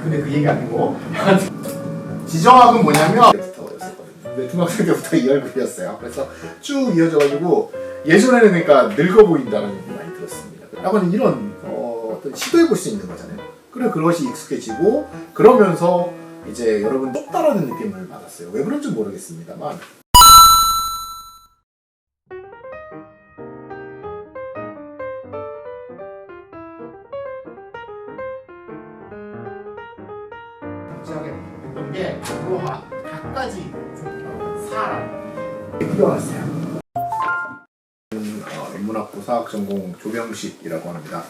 근데 그 얘기 아니고 지정학은 뭐냐면 근데 중학생 때부터 이 얼굴이었어요. 그래서 쭉 이어져가지고 예전에는 그러니까 늙어 보인다는 얘기 많이 들었습니다. 학원은 이런 어떤 시도해볼 수 있는 거잖아요. 그래 그것이 익숙해지고 그러면서 이제 여러분 똑다라는 느낌을 받았어요. 왜 그런지 모르겠습니다만. 했던 게 갖가지 사람 뛰어났어요. 인문학부 사학전공 조병식이라고 합니다.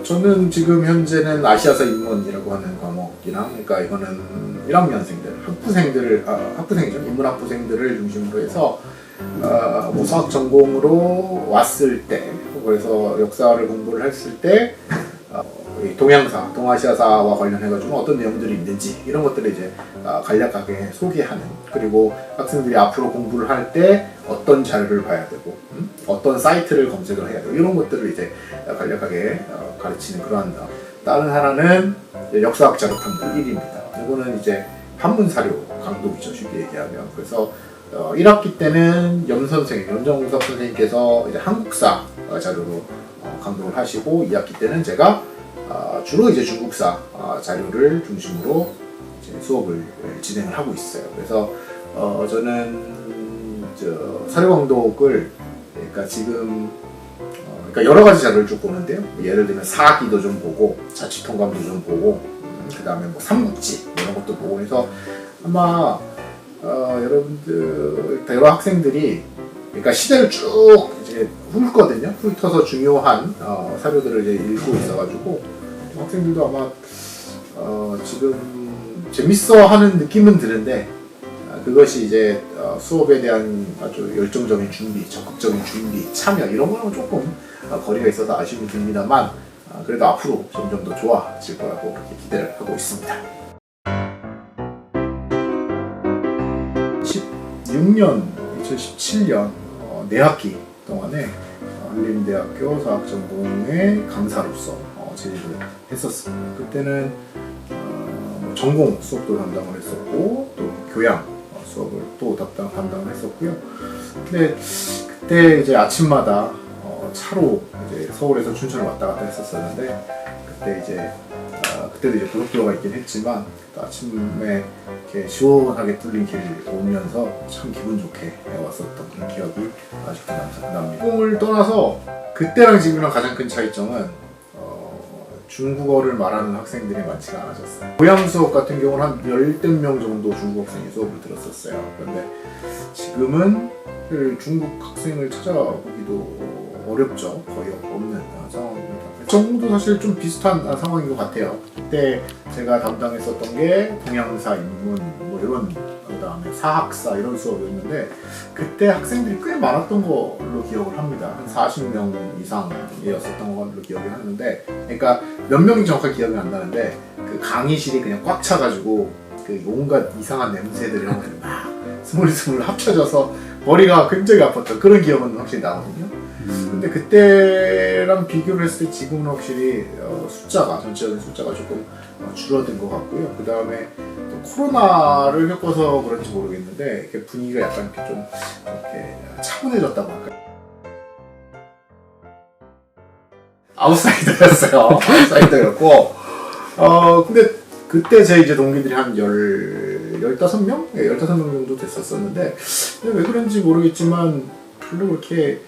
저는 지금 현재는 아시아사 인문이라고 하는 과목이랑, 그러니까 이거는 1학년생들, 학부생이죠. 인문학부생들을 중심으로 해서 뭐 사학 전공으로 왔을 때, 그래서 역사를 공부를 했을 때 동양사, 동아시아사와 관련해가지고 어떤 내용들이 있는지 이런 것들을 이제 간략하게 소개하는, 그리고 학생들이 앞으로 공부를 할 때 어떤 자료를 봐야 되고 어떤 사이트를 검색을 해야 되고 이런 것들을 이제 간략하게 가르치는 그러한. 다른 하나는 역사학 자료탐구 1입니다. 이거는 이제 한문사료 강독이죠, 쉽게 얘기하면. 그래서 1학기 때는 염정우석 선생님께서 이제 한국사 자료로 강독을 하시고, 2학기 때는 제가 주로 이제 중국사 자료를 중심으로 이제 수업을 진행을 하고 있어요. 그래서 저는 사료 강독을, 그러니까 지금 그러니까 여러 가지 자료를 쭉 보는데요. 예를 들면 사기도 좀 보고, 자치통감도 좀 보고, 그 다음에 뭐 삼국지 이런 것도 보고 해서 아마 여러분들 여러 학생들이 그러니까 시대를 쭉 이제 훑거든요. 훑어서 중요한 사료들을 이제 읽고 있어가지고 학생들도 아마 지금 재밌어하는 느낌은 드는데, 그것이 이제 수업에 대한 아주 열정적인 준비, 적극적인 준비, 참여 이런 거는 조금 거리가 있어서 아쉬움이 듭니다만, 그래도 앞으로 점점 더 좋아질 거라고 그렇게 기대를 하고 있습니다. 2017년 4학기 동안에 한림대학교 사학전공의 강사로서 재직을 했었습니다. 그때는 전공 수업도 담당을 했었고, 또 교양 수업을 또 담당을 했었고요. 근데 그때 이제 아침마다 차로 이제 서울에서 춘천을 왔다 갔다 했었었는데, 그때 이제 그때도 이제 고속도로가 있긴 했지만 아침에 이렇게 시원하게 뚫린 길 오면서 참 기분 좋게 왔었던 그런 기억이 아직도 납니다. 꿈을 떠나서 그때랑 지금이랑 가장 큰 차이점은 중국어를 말하는 학생들이 많지가 않아졌어요. 고향 수업 같은 경우는 한 10여 명 정도 중국 학생이 수업을 들었었어요. 그런데 지금은 중국 학생을 찾아보기도 어렵죠. 거의 없는 상황입니다. 전공도 사실 좀 비슷한 상황인 것 같아요. 그때 제가 담당했었던 게 동양사, 인문 뭐 이런, 그 다음에 사학사 이런 수업이었는데, 그때 학생들이 꽤 많았던 걸로 기억을 합니다. 한 40명 이상이었었던 걸로 기억을 하는데, 그러니까 몇 명인지 정확하게 기억이 안 나는데, 그 강의실이 그냥 꽉 차가지고 그 온갖 이상한 냄새들이랑 막 스물스물 합쳐져서 머리가 굉장히 아팠던 그런 기억은 확실히 나거든요. 근데 그때랑 비교를 했을 때 지금은 확실히 전체적인 숫자가 조금 줄어든 것 같고요. 그 다음에 코로나를 겪어서 그런지 모르겠는데 이렇게 분위기가 약간 이렇게 좀 이렇게 차분해졌다고 할까요? 아웃사이더였어요. 아웃사이더였고, 근데 그때 제 이제 동기들이 한 15명? 네, 15명 정도 됐었었는데, 왜 그런지 모르겠지만 별로 그렇게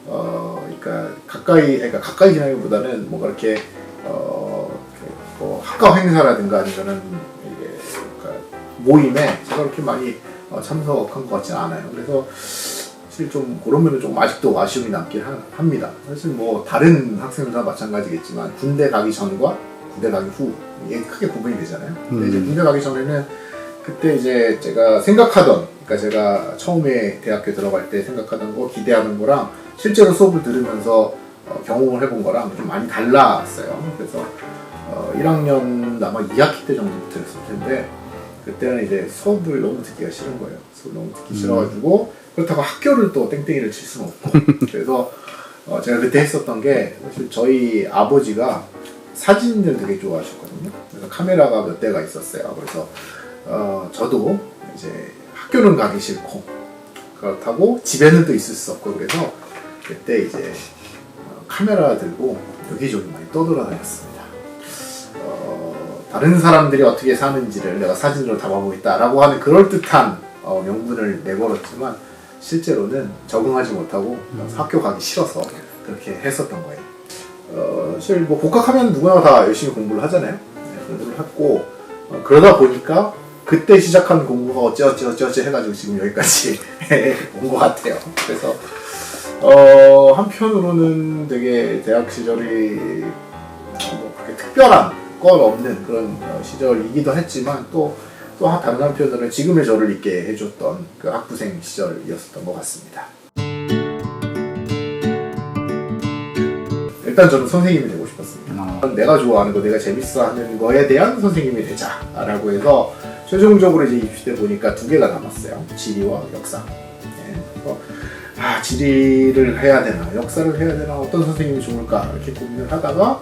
그러니까 가까이 지나기보다는 뭔가 이렇게 학과 행사라든가 아니면은 이게 그러니까 모임에 제가 그렇게 많이 참석한 것 같지는 않아요. 그래서 사실 좀 그런 면은 조금 아직도 아쉬움이 남긴 합니다. 사실 뭐 다른 학생들과 마찬가지겠지만 군대 가기 전과 군대 가기 후 이게 크게 구분이 되잖아요. 근데 이제 군대 가기 전에는 그때 이제 제가 생각하던, 그러니까 제가 처음에 대학교 들어갈 때 생각하던 거, 기대하는 거랑 실제로 수업을 들으면서 경험을 해본 거랑 좀 많이 달랐어요. 그래서 1학년 아마 2학기 때 정도부터 했을 텐데, 그때는 이제 수업을 너무 듣기가 싫은 거예요. 수업을 너무 듣기 싫어가지고, 그렇다고 학교를 또 땡땡이를 칠 수는 없고, 그래서 제가 그때 했었던 게 사실 저희 아버지가 사진을 되게 좋아하셨거든요. 그래서 카메라가 몇 대가 있었어요. 그래서 저도 이제 학교는 가기 싫고 그렇다고 집에는 또 있을 수 없고 그래서 그때 이제 카메라 들고 여기저기 많이 떠돌아다녔습니다. 다른 사람들이 어떻게 사는지를 내가 사진으로 담아보고 있다라고 하는 그럴듯한 명분을 내걸었지만 실제로는 적응하지 못하고 학교 가기 싫어서 그렇게 했었던 거예요. 사실 뭐 복학하면 누구나 다 열심히 공부를 하잖아요. 네, 공부를 했고 그러다 보니까 그때 시작한 공부가 어찌어찌 해가지고 지금 여기까지 온 것 같아요. 그래서 한편으로는 되게 대학 시절이 뭐 그렇게 특별한 건 없는 그런 시절이기도 했지만 또 다른 한편으로는 지금의 저를 있게 해줬던 그 학부생 시절이었던 것 같습니다. 일단 저는 선생님이 되고 싶었습니다. 내가 좋아하는 거, 내가 재밌어하는 거에 대한 선생님이 되자라고 해서 최종적으로 이제 입시 때 보니까 두 개가 남았어요. 지리와 역사. 네. 그래서 지리를 해야 되나, 역사를 해야 되나, 어떤 선생님이 좋을까 이렇게 고민을 하다가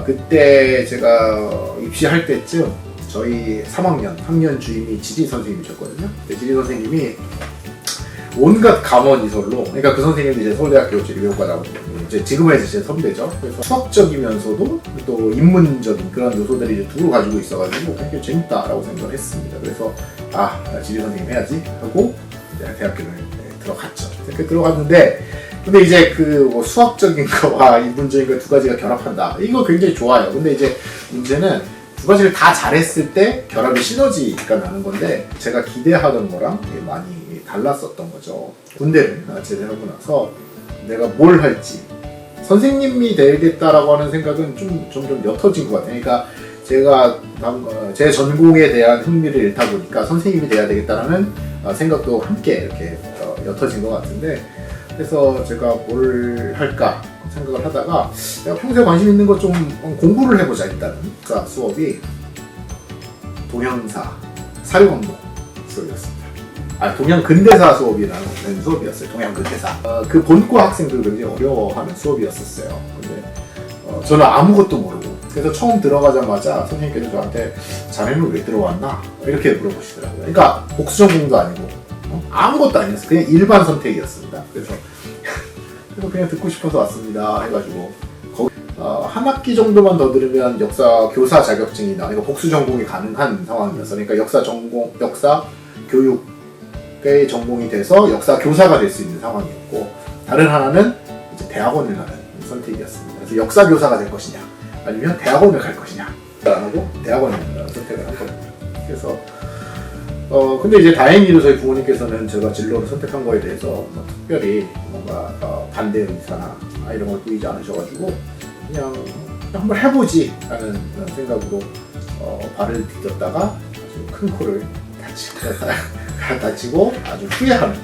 그때 제가 입시할 때쯤 저희 3학년 학년 주임이 지리 선생님이셨거든요. 지리 선생님이 온갖 감언이설로, 그러니까 그 선생님도 이제 서울대학교 지리교육과 나오거든요. 이제 지금은 이제 제 선배죠. 그래서 수학적이면서도 또 인문적인 그런 요소들이 이제 두루 가지고 있어가지고 굉장히 재밌다라고 생각을 했습니다. 그래서 지리 선생님 해야지 하고 이제 대학교를 들어갔죠. 이렇게 들어갔는데 근데 이제 그 수학적인 거와 인문적인 거 두 가지가 결합한다. 이거 굉장히 좋아요. 근데 이제 문제는 두 가지를 다 잘했을 때 결합의 시너지가 나는 건데 제가 기대하던 거랑 많이 달랐었던 거죠. 군대를 제대하고 나서 내가 뭘 할지 선생님이 되겠다라고 하는 생각은 점점 옅어진 것 같아요. 그러니까 제가 제 전공에 대한 흥미를 잃다 보니까 선생님이 돼야 되겠다라는 생각도 함께 이렇게 옅어진 것 같은데 그래서 제가 뭘 할까 생각을 하다가 내가 평소에 관심 있는 것 좀 공부를 해보자 일단은. 수업이 동양사 사료강도 수업이었습니다. 동양근대사 수업이라는 수업이었어요. 동양근대사. 그 본과 학생들 굉장히 어려워하는 수업이었었어요. 근데 저는 아무것도 모르고 그래서 처음 들어가자마자 선생님께서 저한테 자네는 왜 들어왔나? 이렇게 물어보시더라고요. 그러니까 복수전공도 아니고 아무것도 아니었어요. 그냥 일반 선택이었습니다. 그래서 그냥 듣고 싶어서 왔습니다 해가지고 거기 한 학기 정도만 더 들으면 역사 교사 자격증이 그러니까 복수 전공이 가능한 상황이었어요. 그러니까 역사 교육의 전공이 돼서 역사 교사가 될 수 있는 상황이었고 다른 하나는 이제 대학원을 가는 선택이었습니다. 그래서 역사 교사가 될 것이냐 아니면 대학원을 갈 것이냐 라고 대학원을 선택을 한 겁니다. 그래서 근데 이제 다행히도 저희 부모님께서는 제가 진로를 선택한 거에 대해서 뭐 특별히 뭔가 반대 의사나 이런 걸 보이지 않으셔가지고 그냥 한번 해보지 라는 생각으로 발을 디뎠다가 아주 큰 코를 다치고 아주 후회하는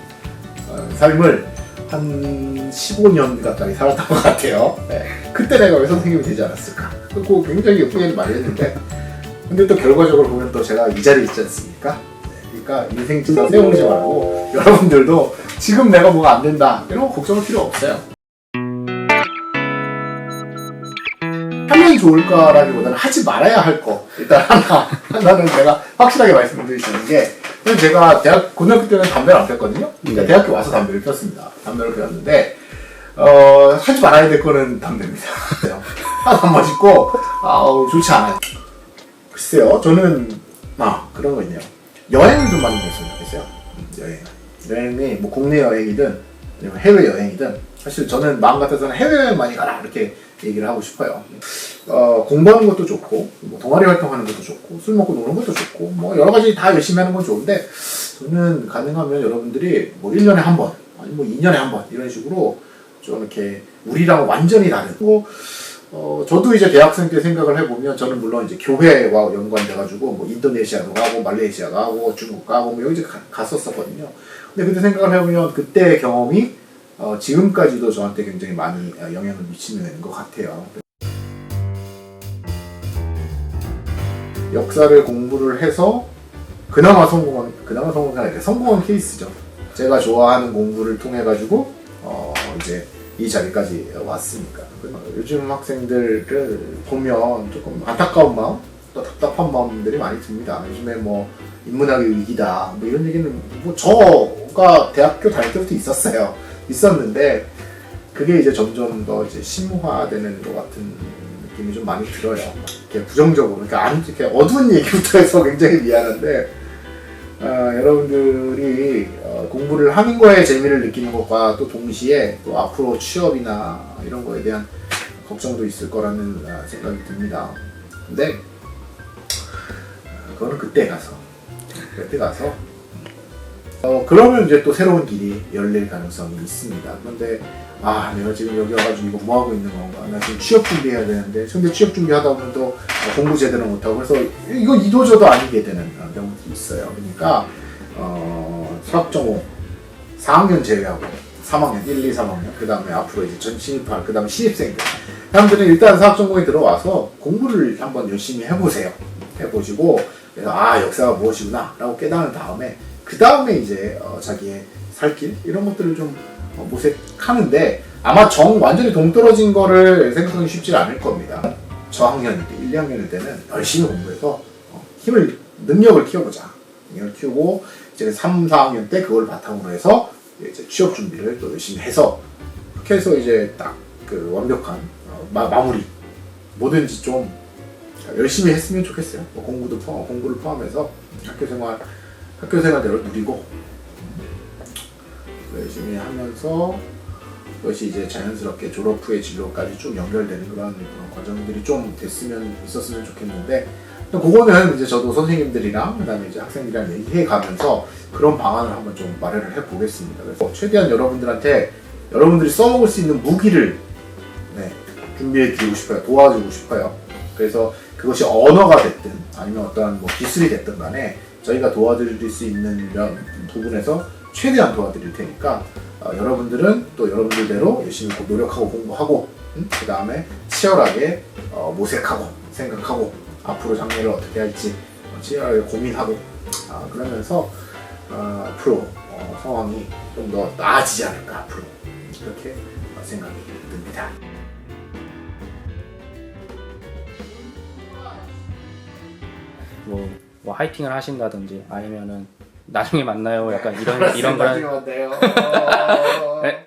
삶을 한 15년 가까이 살았던 것 같아요. 네. 그때 내가 왜 선생님이 되지 않았을까? 그리고 굉장히 후회를 많이 했는데 근데 또 결과적으로 보면 또 제가 이 자리에 있지 않습니까? 그러니까 인생 진짜 세우지 말고 여러분들도 지금 내가 뭐가 안 된다 이런 거 걱정할 필요 없어요. 하면 좋을까라기보다는 하지 말아야 할 거 일단 하나는 제가 확실하게 말씀드릴 수 있는 게 제가 고등학교 때는 담배를 안 폈거든요. 그러니까 대학교 와서 담배를 폈습니다. 담배를 피웠는데 하지 말아야 될 거는 담배입니다. 하나 안 멋있고 좋지 않아요. 글쎄요, 저는 그런 거 있네요. 여행을 좀 많이 했으면 좋겠어요. 여행이 뭐 국내 여행이든 해외 여행이든 사실 저는 마음 같아서는 해외여행 많이 가라 이렇게 얘기를 하고 싶어요. 공부하는 것도 좋고 뭐 동아리 활동하는 것도 좋고 술 먹고 노는 것도 좋고 뭐 여러 가지 다 열심히 하는 건 좋은데 저는 가능하면 여러분들이 뭐 1년에 한 번 아니면 뭐 2년에 한 번 이런 식으로 좀 이렇게 우리랑 완전히 다른 저도 이제 대학생 때 생각을 해보면 저는 물론 이제 교회와 연관돼가지고 뭐 인도네시아도 가고 말레이시아 가고 중국 가고 뭐 여기저기 갔었거든요. 근데 그때 생각을 해보면 그때의 경험이 지금까지도 저한테 굉장히 많이 영향을 미치는 것 같아요. 역사를 공부를 해서 그나마 성공한 케이스죠. 제가 좋아하는 공부를 통해 가지고 이제 이 자리까지 왔으니까. 요즘 학생들을 보면 조금 안타까운 마음, 또 답답한 마음들이 많이 듭니다. 요즘에 뭐 인문학의 위기다, 뭐 이런 얘기는 뭐 저가 대학교 다닐 때부터 있었는데 그게 이제 점점 더 이제 심화되는 것 같은 느낌이 좀 많이 들어요. 이렇게 부정적으로, 그러니까 이렇게 어두운 얘기부터 해서 굉장히 미안한데. 여러분들이 공부를 하는 거에 재미를 느끼는 것과 또 동시에 또 앞으로 취업이나 이런 거에 대한 걱정도 있을 거라는 생각이 듭니다. 근데 그거는 그때 가서 그러면 이제 또 새로운 길이 열릴 가능성이 있습니다. 그런데 내가 지금 여기 와가지고 이거 뭐 하고 있는 건가? 나 지금 취업 준비해야 되는데, 근데 취업 준비하다 보면 또 공부 제대로 못하고, 그래서 이거 이도저도 아니게 되는 경우도 있어요. 그러니까 수학 전공 4학년 제외하고 3학년, 1, 2, 3학년, 그 다음에 앞으로 이제 전 신입할, 그 다음에 신입생들, 사람들은 일단 수학 전공에 들어와서 공부를 한번 열심히 해보세요. 해보시고, 그래서 역사가 무엇이구나 라고 깨달은 다음에, 그 다음에 이제 자기의 살 길 이런 것들을 좀 모색하는데, 아마 완전히 동떨어진 거를 생각하기 쉽지 않을 겁니다. 저학년일 때, 1, 2학년일 때는 열심히 공부해서 능력을 키워보자. 능력을 키우고, 이제 3, 4학년 때 그걸 바탕으로 해서 이제 취업 준비를 또 열심히 해서, 그렇게 해서 이제 딱 그 완벽한 마무리. 뭐든지 좀 열심히 했으면 좋겠어요. 공부를 포함해서 학교 생활대로 누리고, 열심히 하면서 그것이 이제 자연스럽게 졸업 후의 진로까지 쭉 연결되는 그런 과정들이 좀 있었으면 좋겠는데, 그거는 이제 저도 선생님들이랑 그다음에 이제 학생들이랑 얘기해 가면서 그런 방안을 한번 좀 마련을 해 보겠습니다. 그래서 최대한 여러분들이 써먹을 수 있는 무기를 준비해 드리고 싶어요. 도와주고 싶어요. 그래서 그것이 언어가 됐든 아니면 어떠한 기술이 됐든 간에 저희가 도와드릴 수 있는 부분에서 최대한 도와드릴 테니까, 여러분들은 또 여러분들대로 열심히 노력하고 공부하고, 그 다음에 치열하게 모색하고 생각하고 앞으로 장래를 어떻게 할지 치열하게 고민하고, 그러면서 앞으로 상황이 좀 더 나아지지 않을까, 앞으로 이렇게 생각이 듭니다. 뭐 화이팅을 하신다든지 아니면은 나중에 만나요, 약간 이런 나중에 걸 만나요. 네,